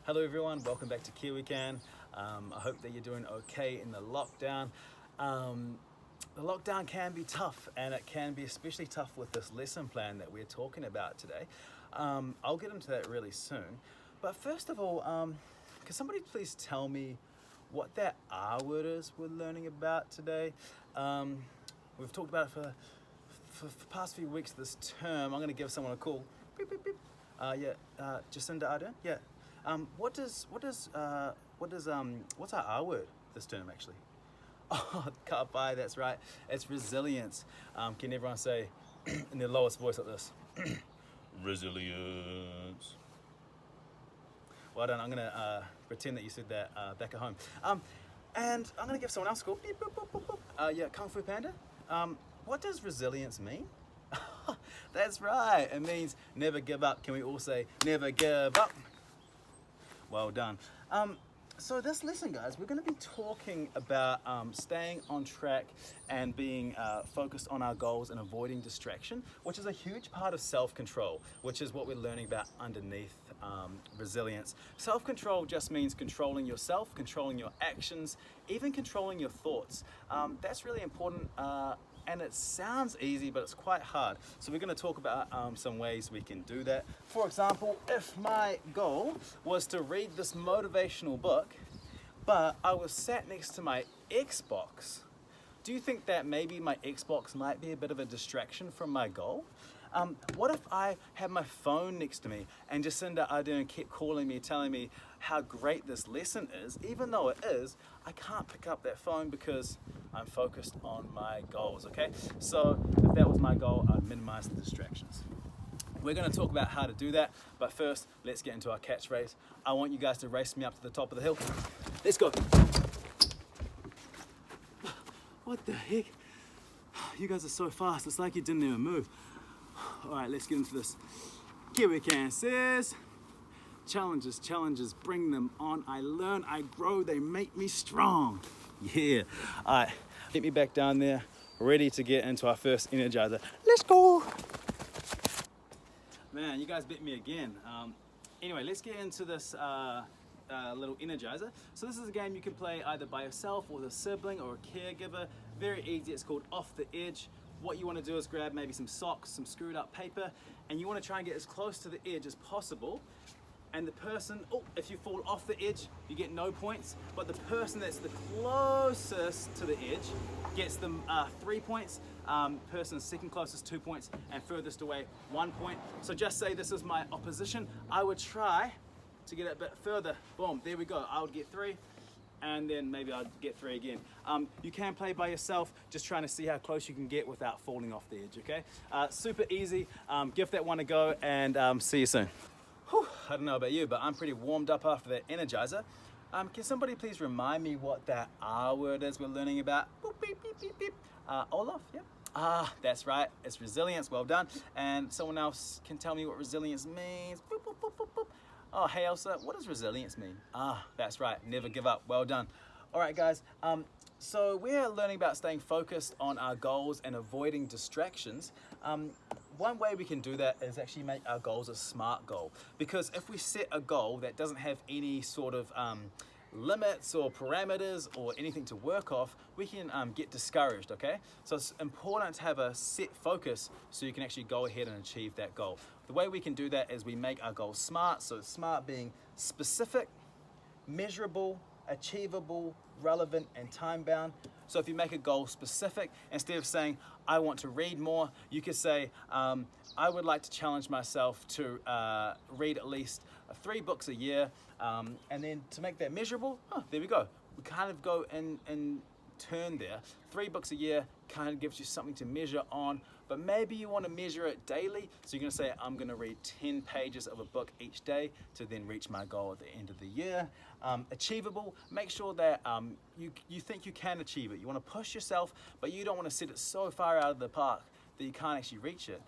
Hello everyone, welcome back to Kiwi. I hope that you're doing okay in the lockdown. The lockdown can be tough, and it can be especially tough with this lesson plan that we're talking about today. I'll get into that really soon. But first of all, can somebody please tell me what that R word is we're learning about today? We've talked about it for the past few weeks this term. I'm going to give someone a call. Beep, beep, beep. Jacinda Arden? Yeah. What's our R word this term actually? Oh, can't buy, that's right. It's resilience. Can everyone say in their lowest voice like this? Resilience. Well done. I'm gonna pretend that you said that back at home. And I'm gonna give someone else a call. Beep, boop, boop, boop, boop. Yeah, Kung Fu Panda. What does resilience mean? That's right. It means never give up. Can we all say never give up? Well done. So this lesson, guys, we're going to be talking about staying on track and being focused on our goals and avoiding distraction, which is a huge part of self-control, which is what we're learning about underneath resilience. Self-control just means controlling yourself, controlling your actions, even controlling your thoughts. That's really important. And it sounds easy, but it's quite hard. So we're going to talk about some ways we can do that. For example, if my goal was to read this motivational book, but I was sat next to my Xbox, do you think that maybe my Xbox might be a bit of a distraction from my goal? What if I had my phone next to me and Jacinda Ardern kept calling me, telling me how great this lesson is, even though it is, I can't pick up that phone because I'm focused on my goals, okay? So if that was my goal, I'd minimize the distractions. We're gonna talk about how to do that, but first, let's get into our catchphrase. I want you guys to race me up to the top of the hill. Let's go. What the heck? You guys are so fast, it's like you didn't even move. All right, let's get into this. Kiwi says, challenges, bring them on. I learn, I grow, they make me strong. Yeah. All right, get me back down there, ready to get into our first energizer. Let's go. Man, you guys beat me again. Anyway, let's get into this little energizer. So this is a game you can play either by yourself or with a sibling or a caregiver. Very easy, it's called Off the Edge. What you want to do is grab maybe some socks, some screwed up paper, and you want to try and get as close to the edge as possible. And the person, if you fall off the edge, you get no points, but the person that's the closest to the edge gets them 3 points, person second closest 2 points, and furthest away 1 point. So just say this is my opposition. I would try to get it a bit further. Boom, there we go. I would get 3. And then maybe I'd get 3 again. You can play by yourself, just trying to see how close you can get without falling off the edge, okay? Super easy, give that one a go, and see you soon. Whew, I don't know about you, but I'm pretty warmed up after that energizer. Can somebody please remind me what that R word is we're learning about? Boop, beep, beep, beep, beep. Olaf, yeah? That's right, it's resilience, well done. And someone else can tell me what resilience means. Boop, boop, boop, boop, boop. Oh, hey Elsa, what does resilience mean? That's right, never give up, well done. All right guys, so we're learning about staying focused on our goals and avoiding distractions. One way we can do that is actually make our goals a SMART goal. Because if we set a goal that doesn't have any sort of limits or parameters or anything to work off, we can get discouraged, okay? So it's important to have a set focus so you can actually go ahead and achieve that goal. The way we can do that is we make our goals SMART, so SMART being specific, measurable, achievable, relevant, and time-bound. So if you make a goal specific, instead of saying, I want to read more, you could say, I would like to challenge myself to read at least 3 books a year. And then to make that measurable, there we go. We kind of go in turn there. 3 books a year kind of gives you something to measure on, but maybe you want to measure it daily. So you're going to say, I'm going to read 10 pages of a book each day to then reach my goal at the end of the year. Achievable, make sure that you think you can achieve it. You want to push yourself, but you don't want to set it so far out of the park that you can't actually reach it.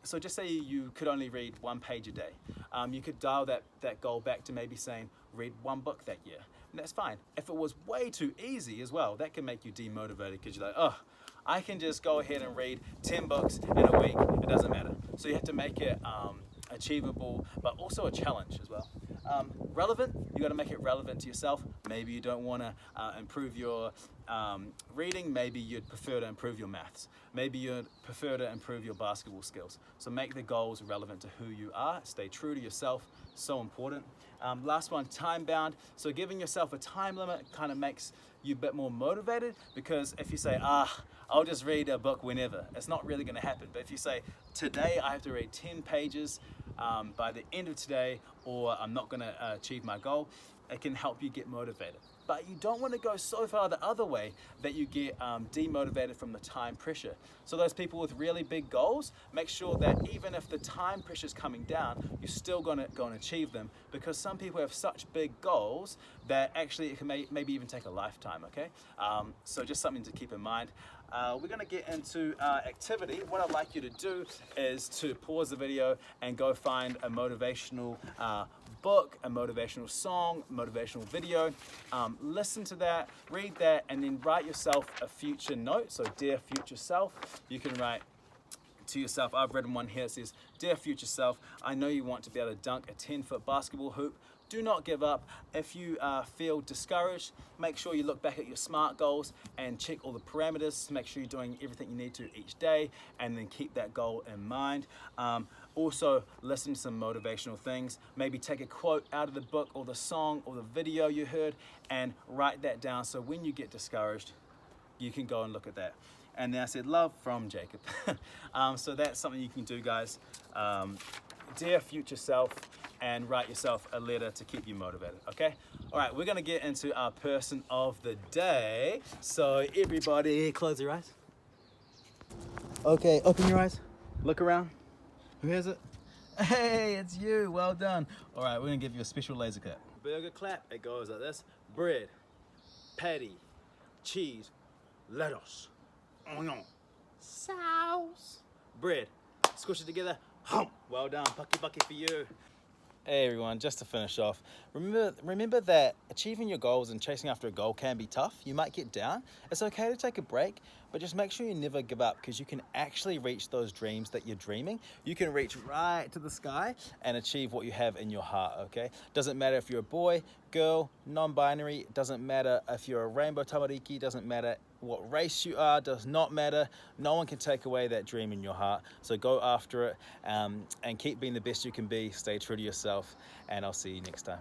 So just say you could only read 1 page a day. You could dial that goal back to maybe saying, read 1 book that year. And that's fine. If it was way too easy as well, that can make you demotivated because you're like, oh, I can just go ahead and read 10 books in a week. It doesn't matter. So you have to make it achievable, but also a challenge as well. Relevant, you got to make it relevant to yourself. Maybe you don't want to improve your reading, maybe you'd prefer to improve your maths. Maybe you'd prefer to improve your basketball skills. So make the goals relevant to who you are. Stay true to yourself, so important. Last one, time bound. So giving yourself a time limit kind of makes you a bit more motivated, because if you say, I'll just read a book whenever, it's not really going to happen. But if you say, today I have to read 10 pages by the end of today, or I'm not going to achieve my goal, it can help you get motivated. But you don't want to go so far the other way that you get demotivated from the time pressure. So those people with really big goals, make sure that even if the time pressure is coming down, you're still going to go and achieve them, because some people have such big goals that actually it can maybe even take a lifetime, okay? So just something to keep in mind. We're going to get into activity. What I'd like you to do is to pause the video and go find a motivational book, a motivational song, motivational video. Listen to that, read that, and then write yourself a future note. So, dear future self, you can write to yourself. I've written one here that says, dear future self, I know you want to be able to dunk a 10-foot basketball hoop. Do not give up. If you feel discouraged, make sure you look back at your SMART goals and check all the parameters. Make sure you're doing everything you need to each day, and then keep that goal in mind. Also, listen to some motivational things. Maybe take a quote out of the book or the song or the video you heard and write that down, so when you get discouraged, you can go and look at that. And then I said, love from Jacob. So that's something you can do, guys. Dear future self, and write yourself a letter to keep you motivated, okay? All right, we're gonna get into our person of the day. So everybody, close your eyes. Okay, open your eyes, look around. Who has it? Hey, it's you, well done. All right, we're gonna give you a special laser cut. Burger clap, it goes like this. Bread, patty, cheese, lettuce, onion, sauce, bread. Squish it together, hump. Well done, bucky for you. Hey everyone, just to finish off, remember that achieving your goals and chasing after a goal can be tough. You might get down. It's okay to take a break, but just make sure you never give up, because you can actually reach those dreams that you're dreaming. You can reach right to the sky and achieve what you have in your heart, okay? Doesn't matter if you're a boy, girl, non-binary, doesn't matter if you're a rainbow tamariki, doesn't matter what race you are, does not matter. No one can take away that dream in your heart. So go after it and keep being the best you can be. Stay true to yourself, and I'll see you next time.